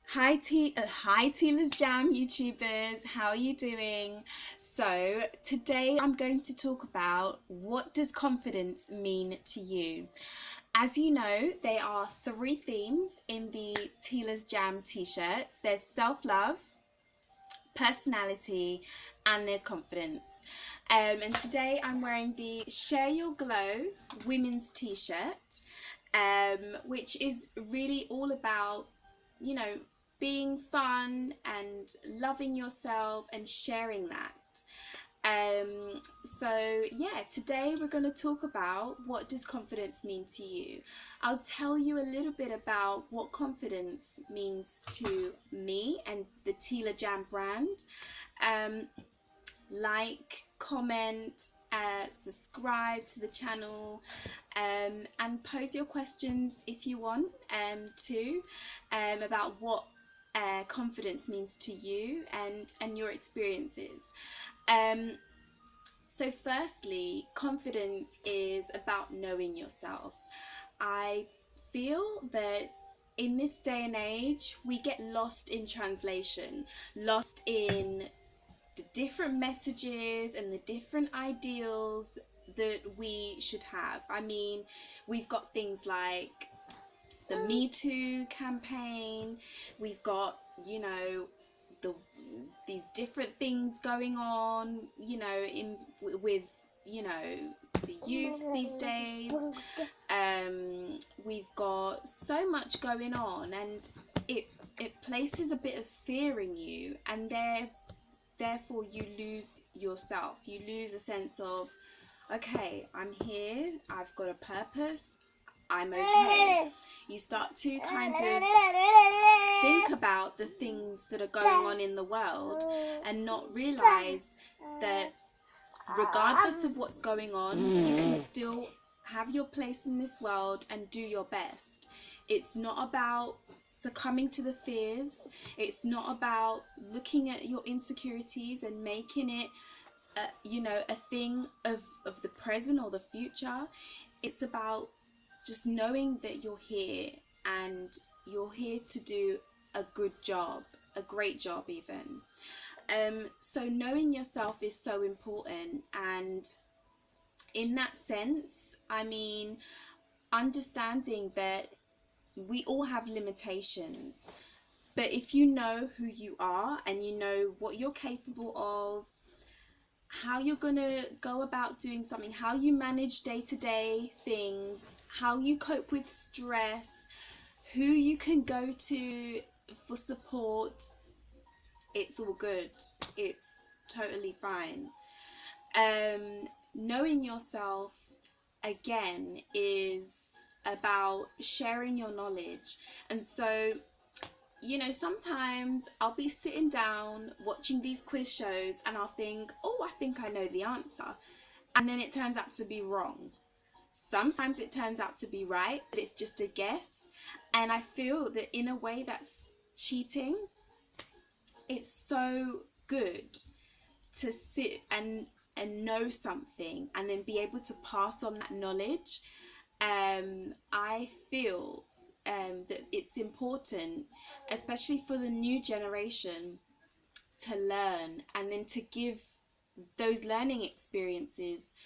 Hi Teela's Jam YouTubers, how are you doing? So today I'm going to talk about what does confidence mean to you. As you know, there are three themes in the Teela's Jam t-shirts. There's self-love, personality, and there's confidence. And today I'm wearing the Share Your Glow women's t-shirt, which is really all about, you know, being fun and loving yourself and sharing that. So yeah, today we're going to talk about what does confidence mean to you. I'll tell you a little bit about what confidence means to me and the Teela Jam brand. Like, comment, subscribe to the channel, and pose your questions if you want too, about what confidence means to you and your experiences. So firstly, confidence is about knowing yourself. I feel that in this day and age, we get lost in translation, lost in the different messages and the different ideals that we should have. I mean, we've got things like the Me Too campaign, we've got, you know, these different things going on, you know, with, you know, the youth these days. We've got so much going on, and it places a bit of fear in you, and therefore you lose yourself. You lose a sense of, okay, I'm here, I've got a purpose, I'm okay. You start to kind of think about the things that are going on in the world and not realize that regardless of what's going on, you can still have your place in this world and do your best. It's not about succumbing to the fears. It's not about looking at your insecurities and making it you know, a thing of the present or the future. It's about just knowing that you're here, and you're here to do a good job, a great job even. So knowing yourself is so important, and in that sense, I mean, understanding that we all have limitations, but if you know who you are and you know what you're capable of, how you're gonna go about doing something, how you manage day-to-day things, how you cope with stress, who you can go to for support, it's all good. It's totally fine. Knowing yourself, again, is about sharing your knowledge. And so, you know, sometimes I'll be sitting down watching these quiz shows and I'll think, oh, I think I know the answer. And then it turns out to be wrong. Sometimes it turns out to be right, but it's just a guess. And I feel that in a way that's cheating. It's so good to sit and know something and then be able to pass on that knowledge. I feel that it's important, especially for the new generation, to learn and then to give those learning experiences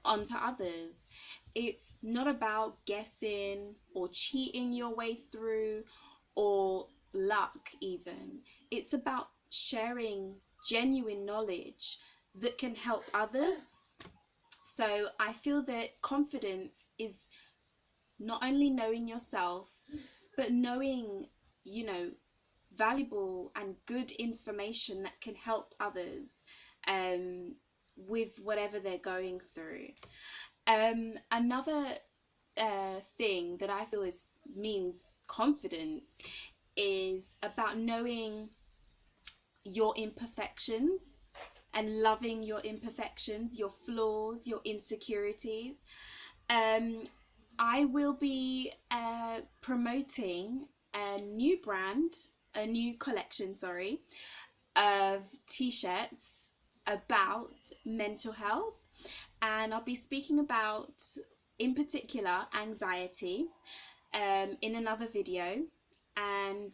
onto others. It's not about guessing or cheating your way through or luck even. It's about sharing genuine knowledge that can help others. So I feel that confidence is not only knowing yourself, but knowing, you know, valuable and good information that can help others with whatever they're going through. Another thing that I feel means confidence is about knowing your imperfections and loving your imperfections, your flaws, your insecurities. I will be promoting a new collection, of t-shirts about mental health, and I'll be speaking about, in particular, anxiety in another video, and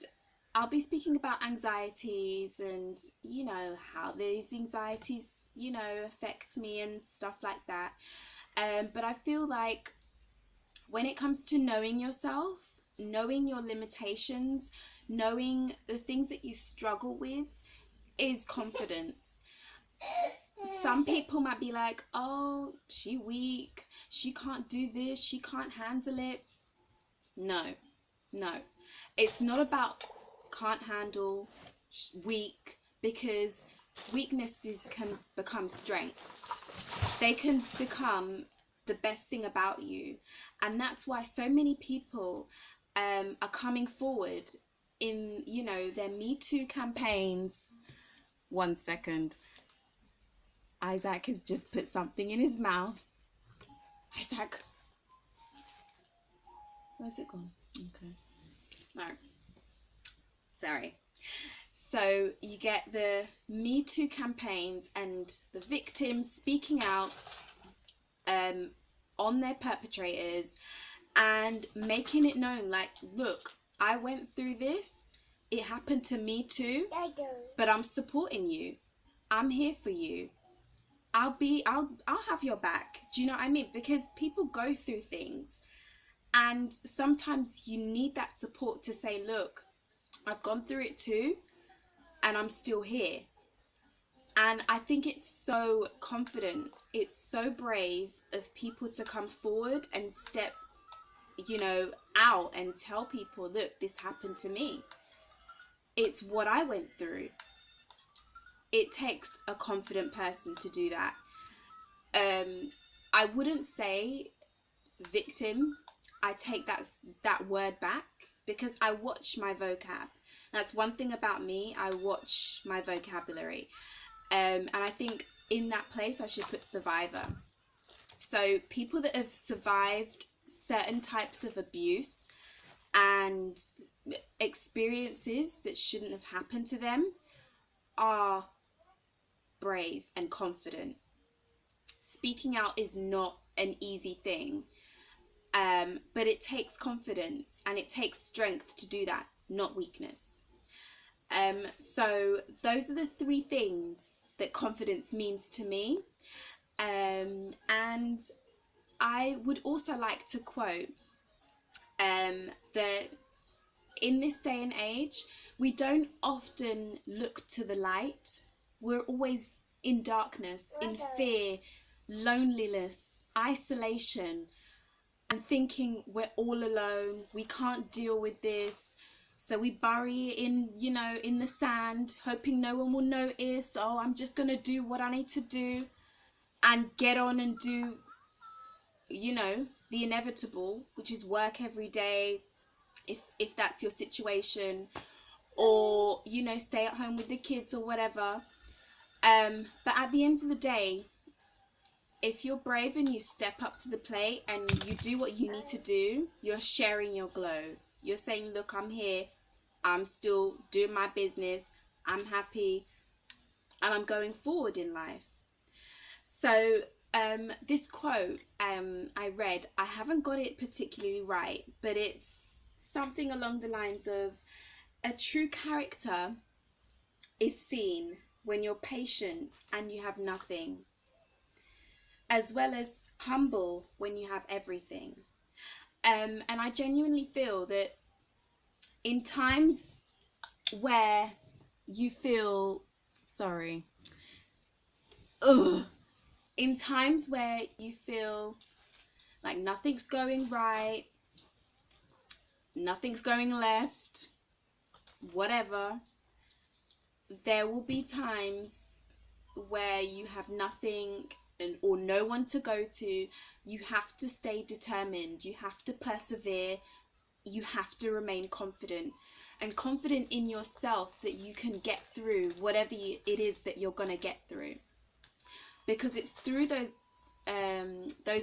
I'll be speaking about anxieties and, you know, how these anxieties, you know, affect me and stuff like that. But I feel like when it comes to knowing yourself, knowing your limitations, knowing the things that you struggle with is confidence. Some people might be like, oh, she weak, she can't do this, she can't handle it. No. It's not about can't handle, weak, because weaknesses can become strengths. They can become the best thing about you. And that's why so many people are coming forward in, you know, their Me Too campaigns. 1 second. Isaac has just put something in his mouth. Isaac. Where's it gone? Okay. No. Sorry. So you get the Me Too campaigns and the victims speaking out on their perpetrators and making it known, like, look, I went through this. It happened to me too. But I'm supporting you. I'm here for you. I'll have your back. Do you know what I mean? Because people go through things, and sometimes you need that support to say, look, I've gone through it too, and I'm still here. And I think it's so confident, it's so brave of people to come forward and step, you know, out and tell people, look, this happened to me. It's what I went through. It takes a confident person to do that. I wouldn't say victim. I take that word back, because I watch my vocab. That's one thing about me. I watch my vocabulary. And I think in that place I should put survivor. So people that have survived certain types of abuse and experiences that shouldn't have happened to them are brave and confident. Speaking out is not an easy thing, but it takes confidence and it takes strength to do that, not weakness. So those are the 3 things that confidence means to me. And I would also like to quote that in this day and age, we don't often look to the light. We're always in darkness, in fear, loneliness, isolation, and thinking we're all alone, we can't deal with this. So we bury it in, you know, in the sand, hoping no one will notice. Oh, I'm just going to do what I need to do and get on and do, you know, the inevitable, which is work every day, if that's your situation, or, you know, stay at home with the kids or whatever. But at the end of the day, if you're brave and you step up to the plate and you do what you need to do, you're sharing your glow. You're saying, look, I'm here. I'm still doing my business. I'm happy. And I'm going forward in life. So this quote I read, I haven't got it particularly right, but it's something along the lines of, a true character is seen when you're patient and you have nothing, as well as humble when you have everything. And I genuinely feel that in times where you feel, in times where you feel like nothing's going right, nothing's going left, whatever, there will be times where you have nothing or no one to go to. You have to stay determined. You have to persevere. You have to remain confident, and confident in yourself that you can get through whatever it is that you're going to get through. Because it's through those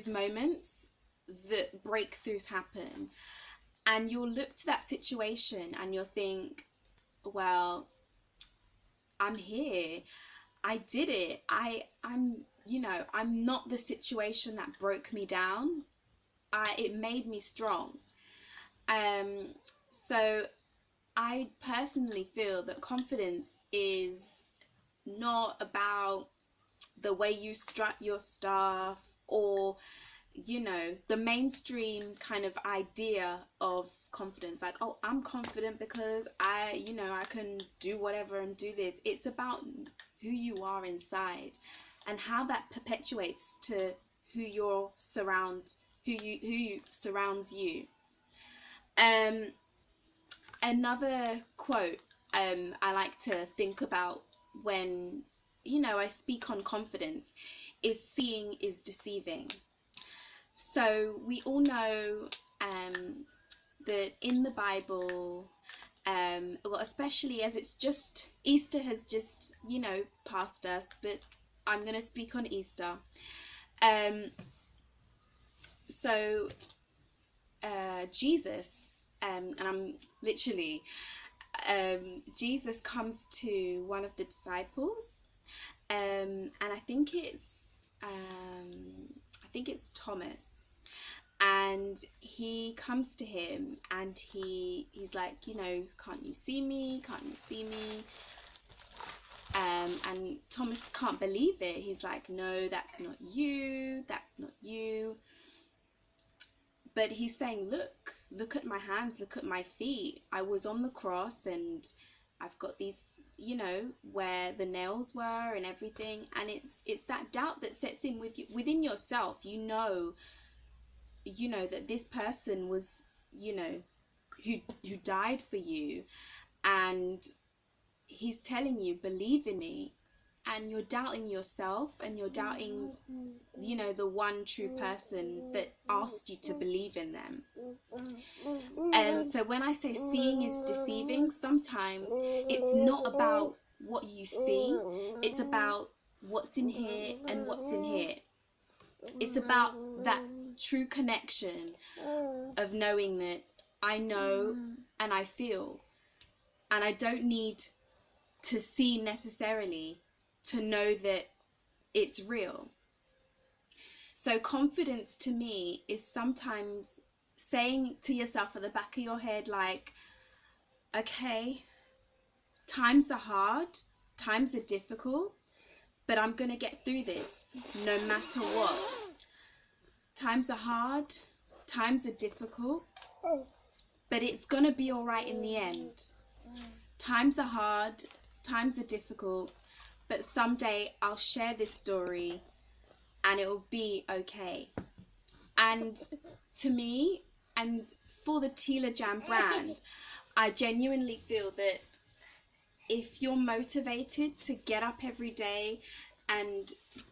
moments that breakthroughs happen. And you'll look to that situation and you'll think, well, I'm here. I did it. I'm not the situation that broke me down. It made me strong. So I personally feel that confidence is not about the way you strut your stuff, or the mainstream kind of idea of confidence, like, oh, I'm confident because I can do whatever and do this. It's about who you are inside and how that perpetuates to who surrounds you. Another quote I like to think about when I speak on confidence is seeing is deceiving. So we all know that in the Bible, well, especially as it's just Easter has just passed us, but I'm going to speak on Easter. So Jesus, and I'm literally, Jesus comes to one of the disciples, and I think it's Thomas, and he comes to him and he's like, can't you see me? And Thomas can't believe it. He's like, no, that's not you. But he's saying, look at my hands, look at my feet. I was on the cross and I've got these, where the nails were and everything. And it's that doubt that sets in within yourself. That this person was, who died for you, and he's telling you, believe in me. And you're doubting yourself, and you're doubting, the one true person that asked you to believe in them. So when I say seeing is deceiving, sometimes it's not about what you see, it's about what's in here and what's in here. It's about that true connection of knowing that I know and I feel, and I don't need to see necessarily to know that it's real. So confidence to me is sometimes saying to yourself at the back of your head, like, okay, times are hard, times are difficult, but I'm going to get through this no matter what. Times are hard, times are difficult, but it's going to be all right in the end. Times are hard, times are difficult, but someday I'll share this story and it will be okay. And to me, and for the Teela Jam brand, I genuinely feel that if you're motivated to get up every day and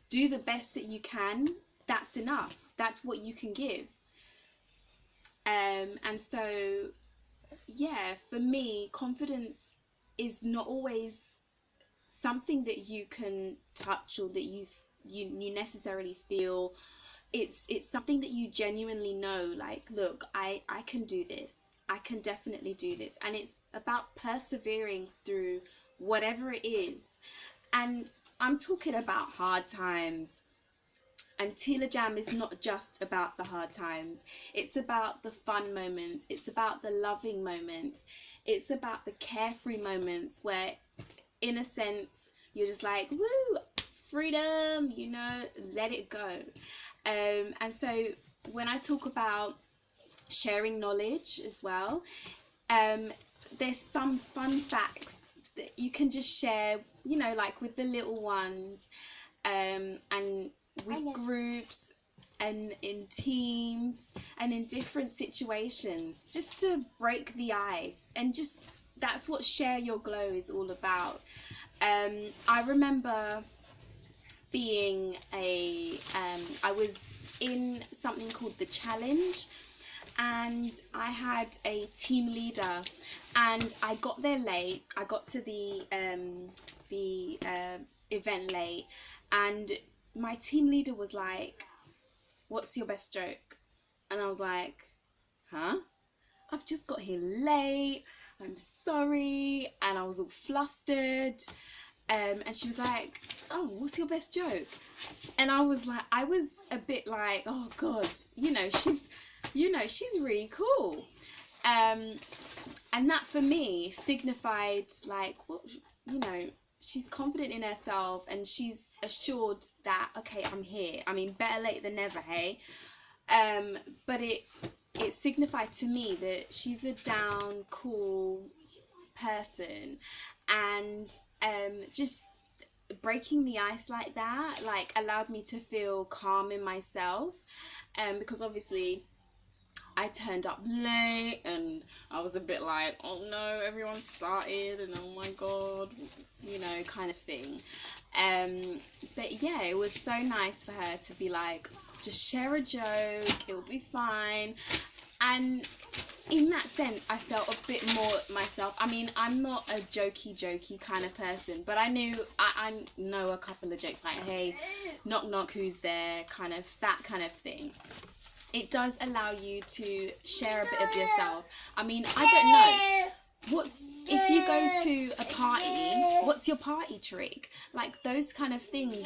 do the best that you can, that's enough. That's what you can give. And so, yeah, for me, confidence is not always something that you can touch or that you necessarily feel. It's something that you genuinely know, like, look, I can do this. I can definitely do this. And it's about persevering through whatever it is. And I'm talking about hard times. And Teela Jam is not just about the hard times. It's about the fun moments. It's about the loving moments. It's about the carefree moments where, in a sense, you're just like, woo, freedom, let it go. And so when I talk about sharing knowledge as well, there's some fun facts that you can just share, like with the little ones, and with groups and in teams and in different situations, just to break the ice. And just, that's what Share Your Glow is all about. I remember being I was in something called the Challenge, and I had a team leader, and I got there late. I got to the event late, and my team leader was like, what's your best joke? And I was like, huh? I've just got here late, I'm sorry. And I was all flustered. And she was like, oh, what's your best joke? And I was a bit like, oh God, she's really cool. And that for me signified like, what, you know, she's confident in herself and she's assured that, okay, I'm here. I mean, better late than never, hey. But it signified to me that she's a down, cool person, and just breaking the ice like that like allowed me to feel calm in myself, because obviously I turned up late and I was a bit like, oh no, everyone started and oh my god, you know, kind of thing. But yeah, it was so nice for her to be like, just share a joke, it'll be fine. And in that sense, I felt a bit more myself. I mean, I'm not a jokey kind of person, but I know a couple of jokes like, hey, knock knock, who's there, kind of that kind of thing. It does allow you to share a bit of yourself. I mean, I don't know. If you go to a party, what's your party trick? Like those kind of things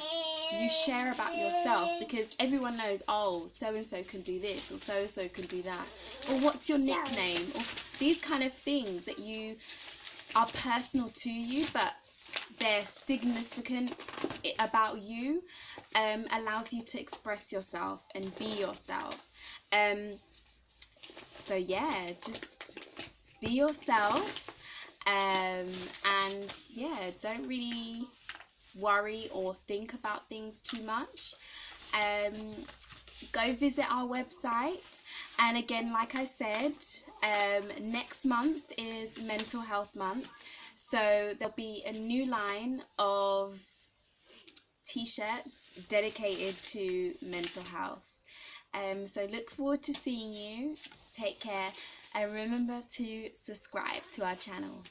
you share about yourself, because everyone knows, oh, so-and-so can do this or so-and-so can do that. Or what's your nickname? Or these kind of things that you are personal to you, but they're significant about you, allows you to express yourself and be yourself. So yeah, just be yourself, and yeah, don't really worry or think about things too much. Go visit our website, and again, like I said, next month is Mental Health Month, so there'll be a new line of t-shirts dedicated to mental health. So look forward to seeing you. Take care, and remember to subscribe to our channel.